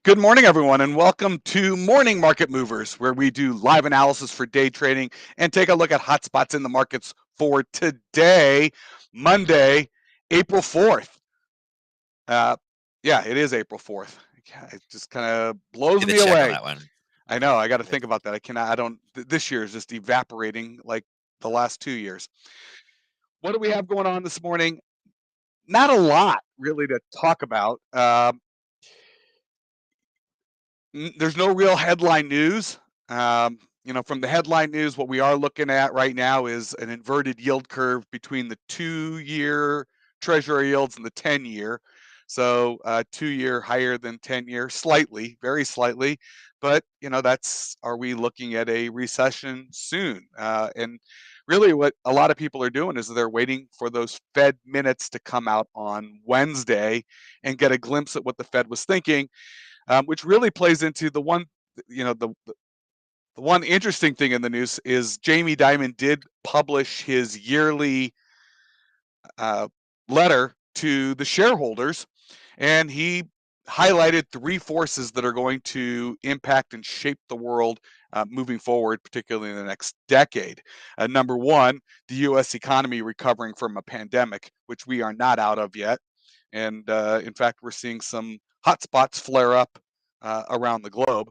Good morning, everyone, and welcome to Morning Market Movers, where we do live analysis for day trading and take a look at hotspots in the markets for today, Monday, April 4th. Uh, yeah, it is April 4th. It just kind of blows Get the me check on away. that one. I know, I got to It think about that. I don't, this year is just evaporating like the last 2 years. What do we have going on this morning? Not a lot really to talk about. There's no real headline news. From the headline news, what we are looking at right now is an inverted yield curve between the 2-year Treasury yields and the 10-year. So 2-year higher than 10-year, slightly, very slightly. But are we looking at a recession soon? And really, what a lot of people are doing is they're waiting for those Fed minutes to come out on Wednesday and get a glimpse at what the Fed was thinking, which really plays into the one, the one interesting thing in the news is Jamie Dimon did publish his yearly uh, letter to the shareholders, and he highlighted three forces that are going to impact and shape the world moving forward, particularly in the next decade. Number one, the U.S. economy recovering from a pandemic, which we are not out of yet. And in fact, we're seeing some hotspots flare up around the globe.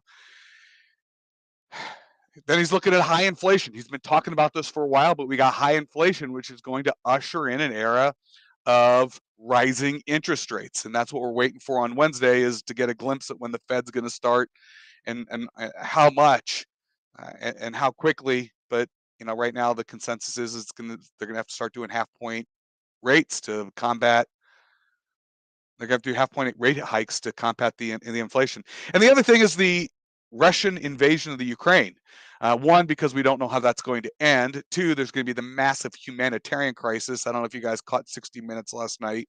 Then he's looking at high inflation. He's been talking about this for a while, but we got high inflation, which is going to usher in an era of rising interest rates. And that's what we're waiting for on Wednesday, is to get a glimpse at when the Fed's going to start and how much and how quickly. But right now the consensus is they're going to have to start doing half point rates to combat. They're going to have to do half point rate hikes to combat the inflation. And the other thing is the Russian invasion of the Ukraine. One, because we don't know how that's going to end. Two, there's going to be the massive humanitarian crisis. I don't know if you guys caught 60 Minutes last night.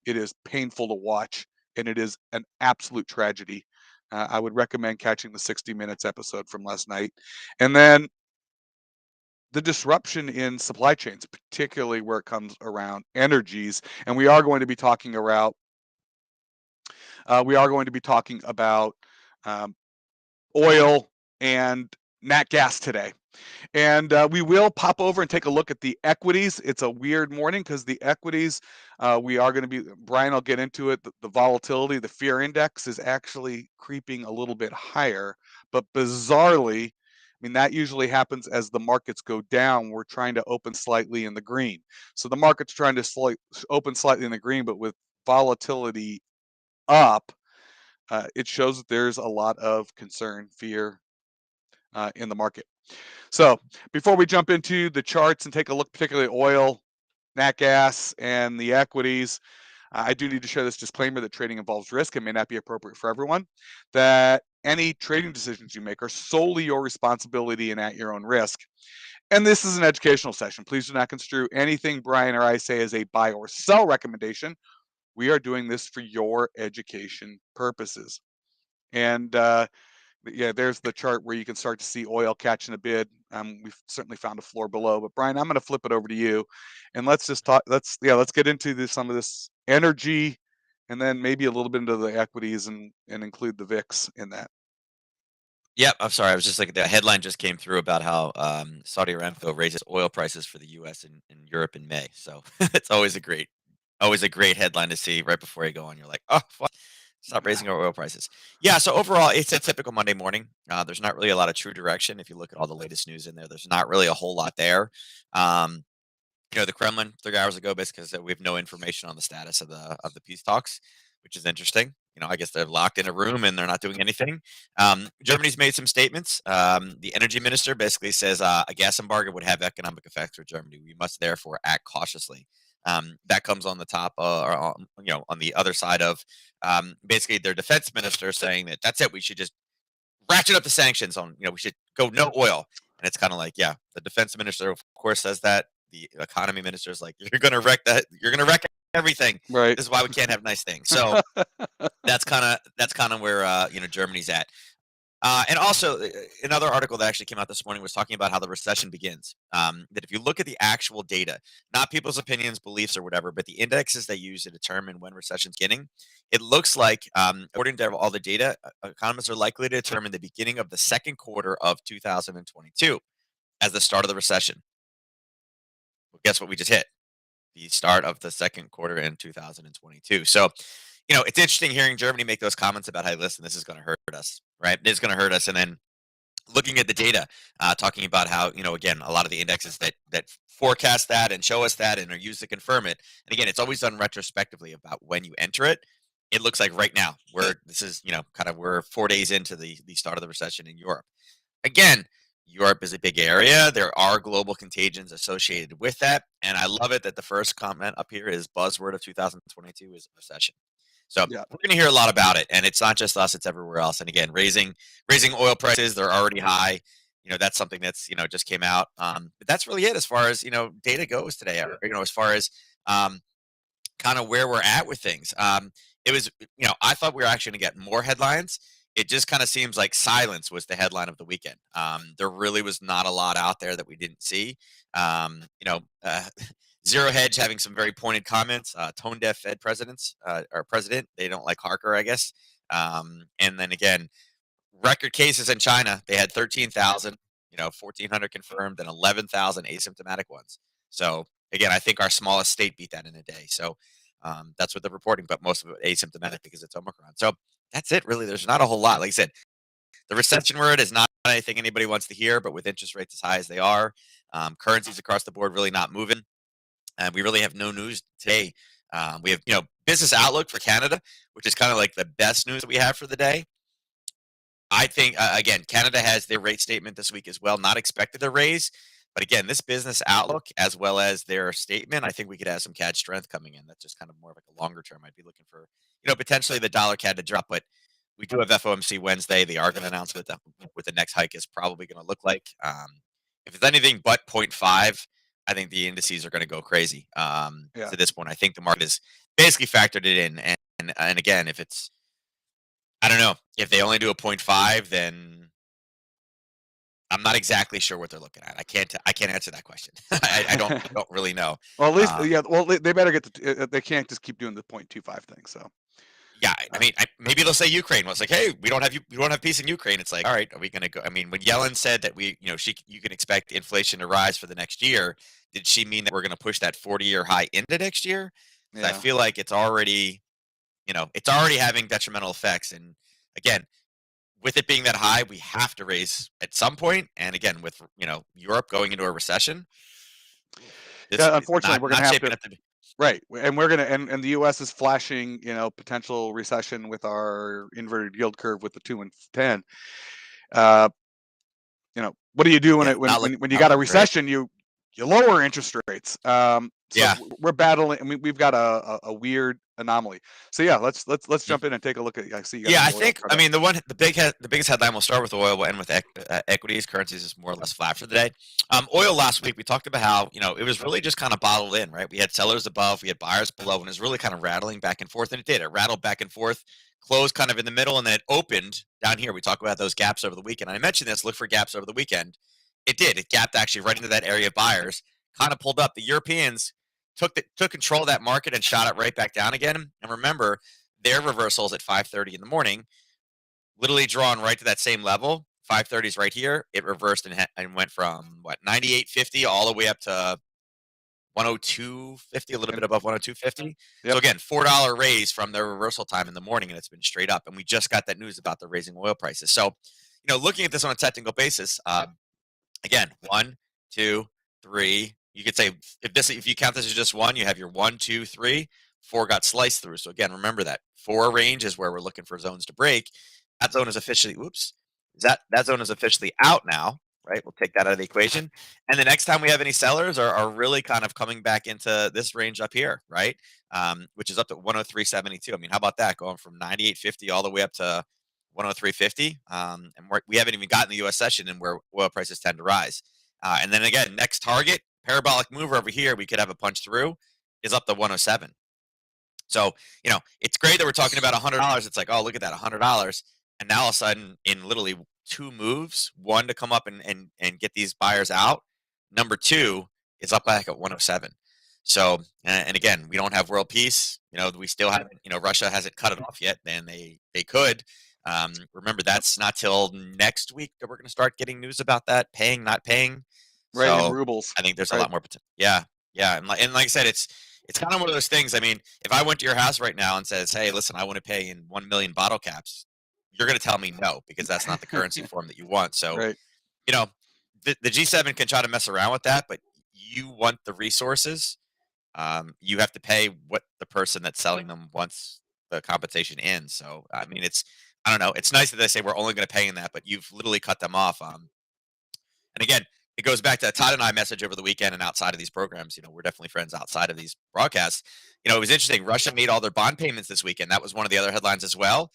It is painful to watch, and it is an absolute tragedy. I would recommend catching the 60 Minutes episode from last night. And then the disruption in supply chains, particularly where it comes around energies. And we are going to be talking about um, oil and nat gas today. And we will pop over and take a look at the equities. It's a weird morning because the equities, we are going to be, Brian will get into it, the volatility, the fear index is actually creeping a little bit higher. But bizarrely, I mean, that usually happens as the markets go down. We're trying to open slightly in the green. So the market's trying to open slightly in the green, but with volatility up, it shows that there's a lot of concern, fear in the market. So before we jump into the charts and take a look, particularly oil, nat gas, and the equities, I do need to share this disclaimer that trading involves risk and may not be appropriate for everyone, that any trading decisions you make are solely your responsibility and at your own risk. And this is an educational session. Please do not construe anything Brian or I say as a buy or sell recommendation. We are doing this for your education purposes. And yeah, there's the chart where you can start to see oil catching a bid. We've certainly found a floor below. But Brian, I'm going to flip it over to you, and let's just talk. Let's get into some of this energy, and then maybe a little bit into the equities and include the VIX in that. Yep, I'm sorry. I was just like the headline just came through about how Saudi Aramco raises oil prices for the U.S. and Europe in May. So it's always a great headline to see right before you go on. You're like, oh, fuck, stop raising our oil prices. Yeah. So overall, it's a typical Monday morning. There's not really a lot of true direction. If you look at all the latest news in there, there's not really a whole lot there. Um, the Kremlin 3 hours ago basically said we have no information on the status of the peace talks, which is interesting. I guess they're locked in a room and they're not doing anything. Germany's made some statements. The energy minister basically says a gas embargo would have economic effects for Germany. We must therefore act cautiously. That comes on the top, or on the other side of basically their defense minister saying that that's it. We should just ratchet up the sanctions on. We should go no oil. And it's kind of like, yeah, the defense minister, of course, says that. The economy minister is like, you're going to wreck that. You're going to wreck everything. Right. This is why we can't have nice things. So that's kind of where Germany's at. And also, another article that actually came out this morning was talking about how the recession begins. That if you look at the actual data, not people's opinions, beliefs, or whatever, but the indexes they use to determine when recession's beginning, it looks like, according to all the data, economists are likely to determine the beginning of the second quarter of 2022 as the start of the recession. Well, guess what we just hit? The start of the second quarter in 2022. So, it's interesting hearing Germany make those comments about, hey, listen, this is going to hurt us, right? It's going to hurt us. And then looking at the data, talking about how, again, a lot of the indexes that forecast that and show us that and are used to confirm it. And again, it's always done retrospectively about when you enter it. It looks like right now we're 4 days into the start of the recession in Europe. Again, Europe is a big area. There are global contagions associated with that. And I love it that the first comment up here is buzzword of 2022 is recession. So Yeah. we're going to hear a lot about it, and it's not just us; it's everywhere else. And again, raising oil prices, they're already high. That's something that's just came out. But that's really it as far as data goes today. Or, as far as um, kind of where we're at with things. It was, I thought we were actually going to get more headlines. It just kind of seems like silence was the headline of the weekend. There really was not a lot out there that we didn't see. Um, you know, uh, Zero Hedge having some very pointed comments. Tone deaf Fed presidents or president, they don't like Harker, I guess. And then again, record cases in China. They had 13,000, 1,400 confirmed and 11,000 asymptomatic ones. So again, I think our smallest state beat that in a day. So that's what they're reporting, but most of it asymptomatic because it's Omicron. So that's it, really. There's not a whole lot. Like I said, the recession word is not anything anybody wants to hear, but with interest rates as high as they are, currencies across the board really not moving. And we really have no news today. We have, business outlook for Canada, which is kind of like the best news that we have for the day. I think, again, Canada has their rate statement this week as well, not expected to raise. But again, this business outlook as well as their statement, I think we could have some CAD strength coming in. That's just kind of more of like a longer term. I'd be looking for, potentially the dollar CAD to drop. But we do have FOMC Wednesday. They are going to announce what the next hike is probably going to look like. If it's anything but zero point 0.5, I think the indices are going to go crazy. Yeah. To this point, I think the market is basically factored it in. And again, if it's I don't know. If they only do a zero point 0.5, then I'm not exactly sure what they're looking at. I can't answer that question. I don't really know. Well, at least, Um, yeah. Well, they better get they can't just keep doing the 0.25 thing. So, yeah, I uh, mean, maybe they'll say Ukraine. Well, it's like, hey, we don't have peace in Ukraine. It's like, all right, are we going to go? I mean, when Yellen said that you can expect inflation to rise for the next year, did she mean that we're going to push that 40-year high into next year? Because I yeah, feel like it's already having detrimental effects. And again, with it being that high, we have to raise at some point. And again, with Europe going into a recession, this yeah. is Unfortunately, not we're gonna not have shaping to. up to be. Right, and we're gonna and the U.S. is flashing, potential recession with our inverted yield curve with the 2 and 10. Uh, what do you do when Yeah, it when not when looking when you not got a looking great. recession? You lower interest rates. So Yeah, we're battling. I mean, we've got a weird anomaly. So yeah, let's jump in and take a look at. I see you got yeah. an I oil think. chart I up. mean, the biggest headline. We'll start with oil. We'll end with equities. Currencies is more or less flat for the day. Oil last week we talked about how it was really just kind of bottled in, right? We had sellers above, we had buyers below, and it was really kind of rattling back and forth. And it did. It rattled back and forth, closed kind of in the middle, and then it opened down here. We talk about those gaps over the weekend. I mentioned this. Look for gaps over the weekend. It did. It gapped actually right into that area of buyers. Kind of pulled up. The Europeans took control of that market and shot it right back down again. And remember, their reversals at 5:30 in the morning, literally drawn right to that same level. 5:30 is right here. It reversed and went from what 98.50 all the way up to 102.50, a little bit And above 102.50. So yep, again, $4 raise from their reversal time in the morning, and it's been straight up. And we just got that news about the raising oil prices. So, looking at this on a technical basis, again, 1, 2, 3. You could say if you count this as just one, you have your 1, 2, 3. 4 got sliced through. So again, remember that 4 range is where we're looking for zones to break. That zone is officially that zone is officially out now, right? We'll take that out of the equation. And the next time we have any sellers are really kind of coming back into this range up here, right? Which is up to 103.72. I mean, how about that? Going from 98.50 all the way up to 103.50. And we haven't even gotten the U.S. session and where oil prices tend to rise. And then again, next target, parabolic mover over here, we could have a punch through, is up to 107. So, it's great that we're talking about $100. It's like, oh, look at that, $100. And now all of a sudden, in literally two moves. One to come up and get these buyers out. Number two, it's up back at 107. So and again, we don't have world peace. We still haven't. Russia hasn't cut it off yet. And they could. Remember, that's not till next week that we're going to start getting news about that paying, not paying. Right, in So rubles. I think there's a Right. lot more potential. Yeah, yeah, and like I said, it's kind of one of those things. I mean, if I went to your house right now and says, "Hey, listen, I want to pay in 1 million bottle caps," you're going to tell me no because that's not the currency form that you want. So Right. you know, the G7 can try to mess around with that, but you want the resources. You have to pay what the person that's selling them wants the compensation in. So I mean, I don't know. It's nice that they say we're only going to pay in that, but you've literally cut them off. And again, it goes back to Todd and I message over the weekend and outside of these programs. We're definitely friends outside of these broadcasts. It was interesting. Russia made all their bond payments this weekend. That was one of the other headlines as well.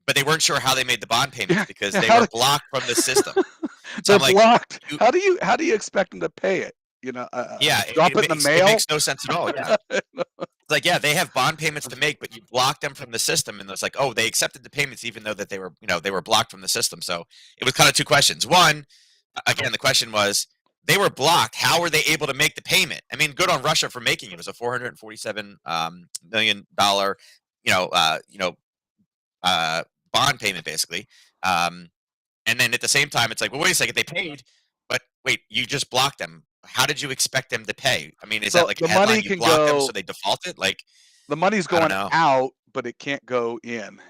But they weren't sure how they made the bond payments Yeah. because Yeah. they were blocked from the system. So They're I'm like, blocked. you, How do you expect them to pay it? yeah, Drop it in the it mail? makes no sense at all. Yeah. It's like, yeah, they have bond payments to make, but you block them from the system. And it's like, oh, they accepted the payments even though that they were blocked from the system. So it was kind of two questions. One, again, the question was they were blocked. How were they able to make the payment? I mean, good on Russia for making it. It was a $447 million, you know, uh, you know, bond payment basically. Um, and then at the same time, it's like, well, wait a second, they paid, but wait, you just blocked them. How did you expect them to pay? I mean, is that So like a headline? You blocked them so they defaulted? Like, the money's I don't going know. out, but it can't go in.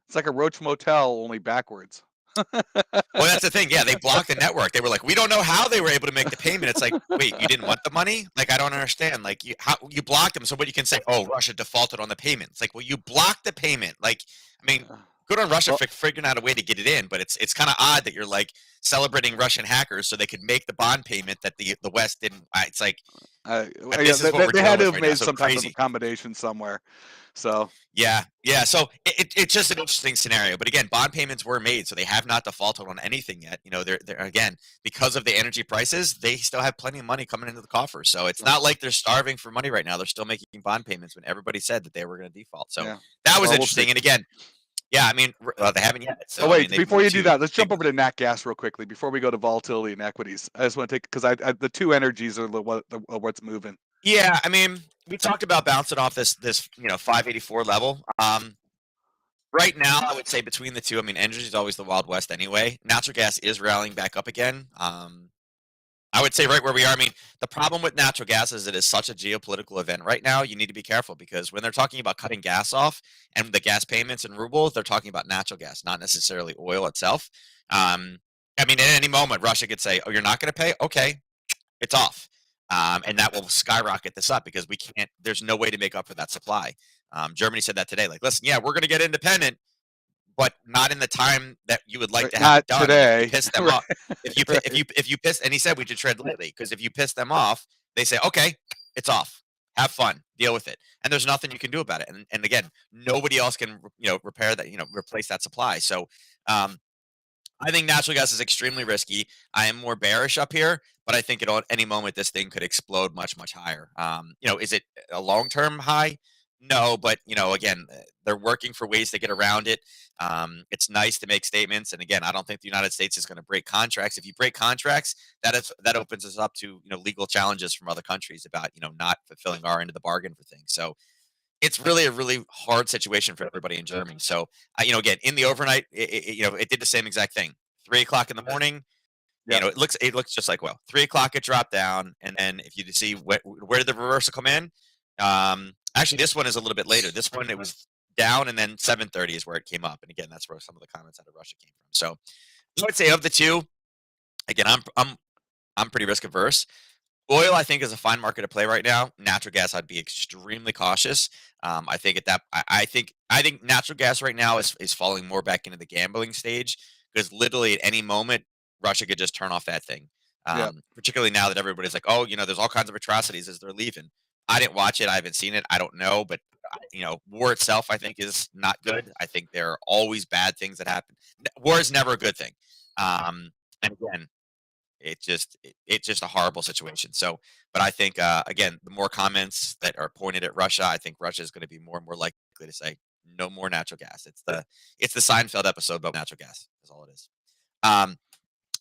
It's like a Roach Motel, only backwards. Well, that's the thing. Yeah, they blocked the network. They were like, we don't know how they were able to make the payment. It's like, wait, you didn't want the money? Like, I don't understand. Like, you blocked them. So what you can say? Oh, Russia defaulted on the payment. It's like, well, you blocked the payment. Like, I mean, good on Russia Well, for figuring out a way to get it in, but it's kind of odd that you're like celebrating Russian hackers so they could make the bond payment that the West didn't. It's like yeah, this is what we're they had dealing to with have right now. made So some type of crazy. accommodation somewhere. So Yeah, yeah. So it's just an interesting scenario. But again, bond payments were made, so they have not defaulted on anything yet. They're again because of the energy prices, they still have plenty of money coming into the coffers. So it's so not like they're starving for money right now. They're still making bond payments when everybody said that they were going to default. So yeah. that was Well, we'll see. interesting. And again, yeah, I mean they haven't yet. Oh So I mean wait, they've before moved you do to that, let's big. jump over to nat gas real quickly before we go to volatility and equities. I just want to take because the two energies are what's moving. Yeah, I mean we talked about bouncing off this 584 level. Right now, I would say between the two, I mean, energy is always the Wild West anyway. Natural gas is rallying back up again. I would say right where we are. I mean, the problem with natural gas is it is such a geopolitical event right now. You need to be careful because when they're talking about cutting gas off and the gas payments in rubles, they're talking about natural gas, not necessarily oil itself. I mean, at any moment, Russia could say, "Oh, you're not going to pay? Okay, it's off." And that will skyrocket this up because we can't. There's no way to make up for that supply. Germany said that today. Like, listen, yeah, we're going to get independent, but not in the time that you would like Right, to have it not done. And if you today. piss them Right, off, right. if you piss, and he said we should tread lightly because if you piss them off, they say, okay, it's off. Have fun, deal with it, and there's nothing you can do about it. And again, nobody else can repair that, replace that supply. So um, I think natural gas is extremely risky. I am more bearish up here, but I think at any moment this thing could explode much, much higher. Is it a long term high? No, but again, they're working for ways to get around it. It's nice to make statements, and again, I don't think the United States is going to break contracts. If you break contracts, that opens us up to legal challenges from other countries about not fulfilling our end of the bargain for things. So it's really a really hard situation for everybody in Germany. So, again, in the overnight, it did the same exact thing. 3 o'clock in the morning, Yep. it looks just like 3 o'clock it dropped down, and then if you see where did the reversal come in? Actually, this one is a little bit later. This one it was down, and then 7:30 is where it came up. And again, that's where some of the comments out of Russia came from. So I would say of the two, again, I'm pretty risk averse. Oil, I think, is a fine market to play right now. Natural gas, I'd be extremely cautious. I think at that, I think natural gas right now is falling more back into the gambling stage because literally at any moment Russia could just turn off that thing. Yep. Particularly now that everybody's like, oh, there's all kinds of atrocities as they're leaving. I didn't watch it. I haven't seen it. I don't know, but war itself, I think, is not good. I think there are always bad things that happen. War is never a good thing. And again, it's just a horrible situation. So, but I think again, the more comments that are pointed at Russia, I think Russia is going to be more and more likely to say no more natural gas. It's the Seinfeld episode about natural gas. is all it is. Um,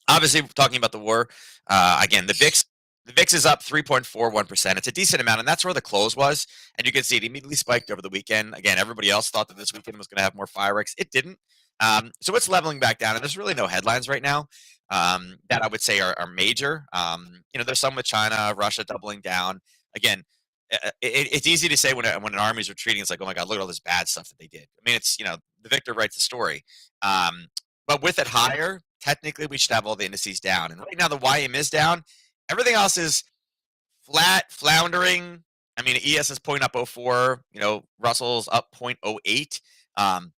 Obviously, talking about the war, again, the VIX is up 3.41%. It's a decent amount, and that's where the close was. And you can see it immediately spiked over the weekend. Again, everybody else thought that this weekend was going to have more fireworks. It didn't. So it's leveling back down, and there's really no headlines right now that I would say are major. There's some with China, Russia doubling down. Again, it's easy to say when an army's retreating, it's like, oh my God, look at all this bad stuff that they did. I mean, it's the victor writes the story. But with it higher, technically we should have all the indices down. And right now the YM is down. Everything else is flat, floundering. I mean, ES is point up 0.04. Russell's up 0.08. Um,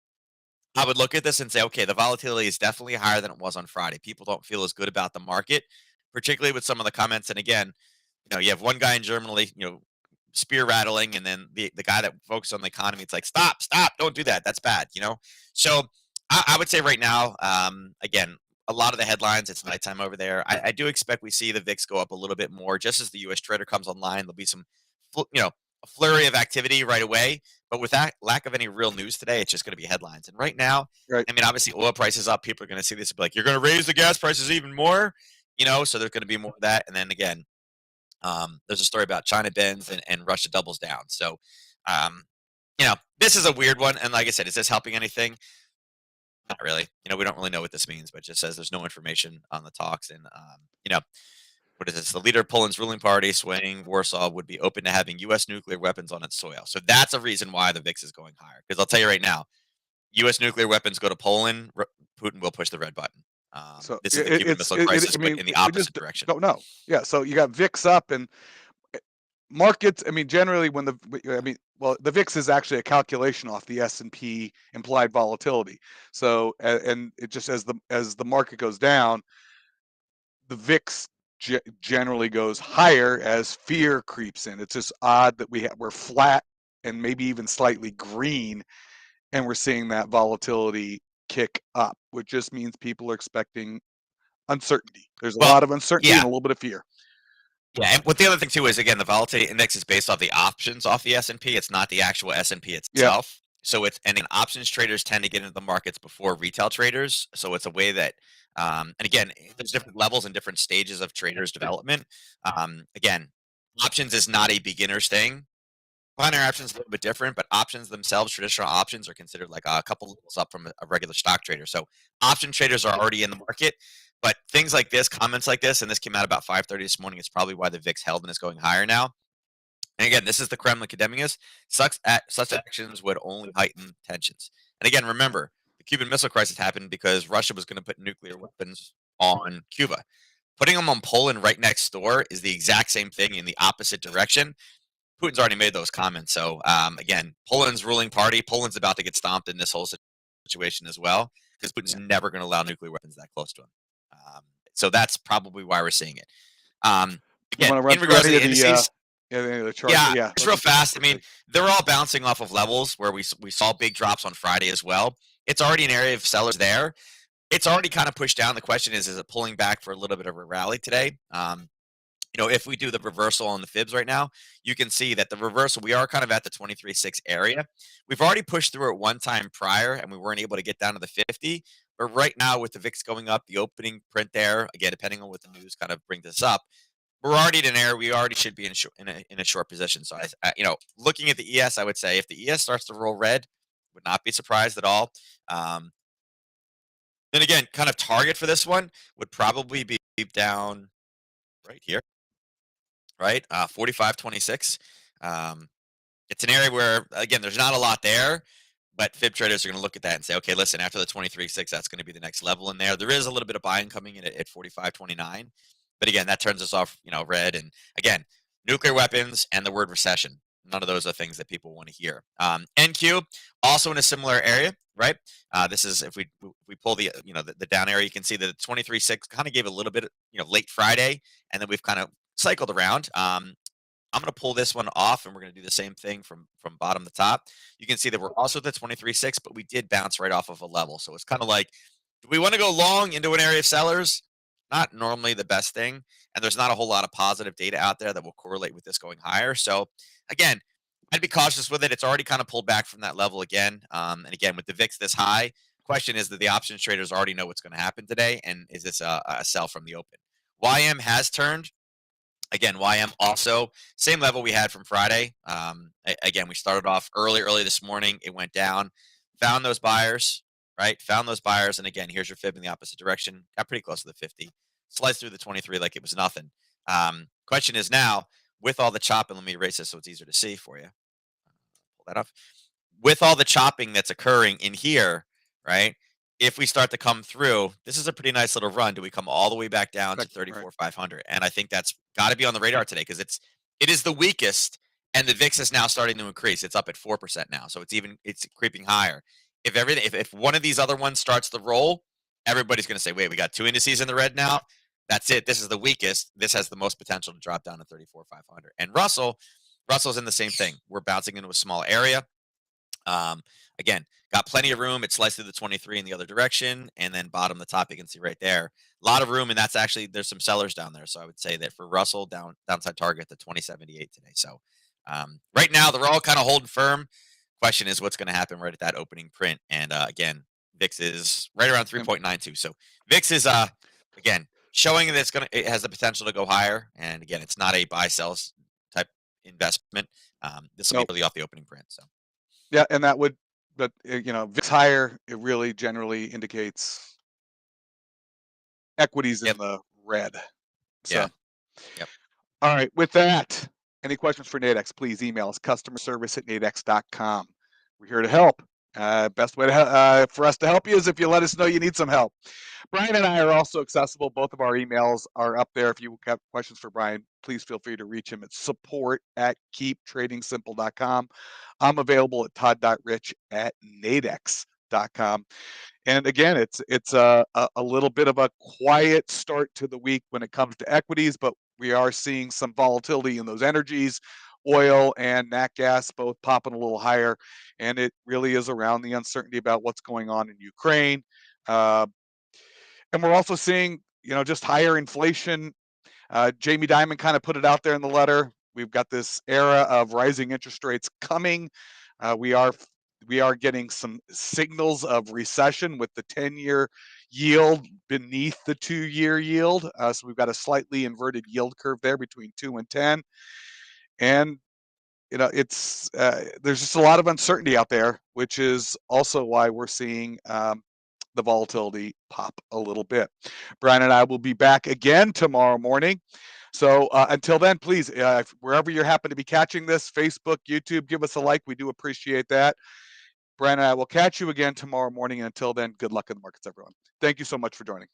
I would look at this and say, okay, the volatility is definitely higher than it was on Friday. People don't feel as good about the market, particularly with some of the comments. And again, you have one guy in Germany, spear rattling, and then the guy that focused on the economy, it's like, stop, don't do that. That's bad. So I would say right now, again, a lot of the headlines, it's nighttime over there. I do expect we see the VIX go up a little bit more just as the US trader comes online. There'll be some, a flurry of activity right away. But with that lack of any real news today, it's just going to be headlines. And right now, Right. I mean, obviously, oil prices up. People are going to see this and be like, you're going to raise the gas prices even more, so there's going to be more of that. And then again, there's a story about China bends and Russia doubles down. So, this is a weird one. And like I said, is this helping anything? Not really. We don't really know what this means, but it just says there's no information on the talks. And, what is this? The leader of Poland's ruling party, swaying Warsaw, would be open to having U.S. nuclear weapons on its soil. So that's a reason why the VIX is going higher. Because I'll tell you right now, U.S. nuclear weapons go to Poland, Putin will push the red button. So This is the Cuban Missile Crisis, I but mean, in the we just opposite direction. don't know. Yeah. So you got VIX up and markets. I mean, generally when well, the VIX is actually a calculation off the S&P implied volatility. So and it just as the market goes down, the VIX generally goes higher as fear creeps in. It's just odd that we're flat and maybe even slightly green, and we're seeing that volatility kick up, which just means people are expecting uncertainty. There's a Well, lot of uncertainty and yeah. a little bit of fear. Yeah, and what the other thing too is, again, the volatility index is based off the options off the S&P. It's not the actual S&P Yep. itself. So and then options traders tend to get into the markets before retail traders. So it's a way that, and again, there's different levels and different stages of traders development. Again, options is not a beginner's thing. Binary options is a little bit different, but options themselves, traditional options, are considered like a couple levels up from a regular stock trader. So option traders are already in the market, but things like this, comments like this, and this came out about 5:30 this morning. It's probably why the VIX held and is going higher now. And again, this is the Kremlin condemning us. Such actions would only heighten tensions. And again, remember, the Cuban Missile Crisis happened because Russia was going to put nuclear weapons on Cuba. Putting them on Poland right next door is the exact same thing in the opposite direction. Putin's already made those comments. So again, Poland's ruling party, Poland's about to get stomped in this whole situation as well, because Putin's never going to allow nuclear weapons that close to him. So that's probably why we're seeing it. You Again, want to run in through regards to any the of indices, the charts? yeah, Yeah, just let's real just go fast. I mean, quickly. they're all bouncing off of levels where we saw big drops on Friday as well. It's already an area of sellers there. It's already kind of pushed down. The question is it pulling back for a little bit of a rally today? If we do the reversal on the fibs right now, you can see that the reversal, we are kind of at the 23.6 area. We've already pushed through it one time prior, and we weren't able to get down to the 50. But right now, with the VIX going up, the opening print there, again, depending on what the news kind of brings this up, we're already in an area we already should be in a short position. So, looking at the ES, I would say if the ES starts to roll red, would not be surprised at all. Um, then again, kind of target for this one would probably be down right here, right? 45.26. Um, it's an area where, again, there's not a lot there, but fib traders are going to look at that and say, okay, listen, after the 23.6, that's going to be the next level in there. There is a little bit of buying coming in at 45.29. But again, that turns us off, red. And again, nuclear weapons and the word recession. None of those are things that people want to hear. NQ, also in a similar area, right? This is if we pull the down area, you can see that the 23.6 kind of gave a little bit, late Friday, and then we've kind of cycled around. I'm going to pull this one off, and we're going to do the same thing from bottom to top. You can see that we're also at the 23.6, but we did bounce right off of a level. So it's kind of like, do we want to go long into an area of sellers? Not normally the best thing, and there's not a whole lot of positive data out there that will correlate with this going higher. So again, I'd be cautious with it. It's already kind of pulled back from that level again. And again, with the VIX this high, Question is that the options traders already know what's going to happen today, and is this a sell from the open? YM has turned. Again, YM also same level we had from Friday. Again, we started off early this morning. It went down, found those buyers, right? Found those buyers, and again, here's your fib in the opposite direction. Got pretty close to the 50. Sliced through the 23 like it was nothing. Question is now, with all the chopping, let me erase this so it's easier to see for you. Pull that up. With all the chopping that's occurring in here, right? If we start to come through, this is a pretty nice little run. Do we come all the way back down to Right. 34,500? And I think that's got to be on the radar today because it is the weakest, and the VIX is now starting to increase. It's up at 4% now, so it's creeping higher. If one of these other ones starts to roll, everybody's going to say, "Wait, we got two indices in the red now." That's it. This is the weakest. This has the most potential to drop down to 34,500. And Russell's in the same thing. We're bouncing into a small area. Um, again, got plenty of room. It sliced through the 23 in the other direction, and then bottom the top, you can see right there. A lot of room, and that's actually there's some sellers down there. So I would say that for Russell, downside target the 2078 today. So right now they're all kind of holding firm. Question is what's going to happen right at that opening print. And again, VIX is right around And 3.92. So VIX is again showing that it has the potential to go higher. And again, it's not a buy sell type investment. This will be no, really off the opening print. So. yeah, and that would, but VIX higher, it really generally indicates equities in Yep. the red. So, Yeah. Yep. all right, with that, any questions for Nadex, please email us customer service at nadex.com. We're here to help. Best way for us to help you is if you let us know you need some help. Brian and I are also accessible. Both of our emails are up there. If you have questions for Brian, please feel free to reach him at support@keeptradingsimple.com. I'm available at todd.rich@nadex.com. And again, it's a little bit of a quiet start to the week when it comes to equities, but we are seeing some volatility in those energies, oil and nat gas both popping a little higher, and it really is around the uncertainty about what's going on in Ukraine. Uh, and we're also seeing, just higher inflation. Jamie Dimon kind of put it out there in the letter. We've got this era of rising interest rates coming. We are getting some signals of recession with the 10-year yield beneath the 2-year yield. So we've got a slightly inverted yield curve there between 2 and 10. And it's there's just a lot of uncertainty out there, which is also why we're seeing the volatility pop a little bit. Brian and I will be back again tomorrow morning. So until then, please, wherever you happen to be catching this, Facebook, YouTube, give us a like. We do appreciate that. Brian and I will catch you again tomorrow morning. And until then, good luck in the markets, everyone. Thank you so much for joining.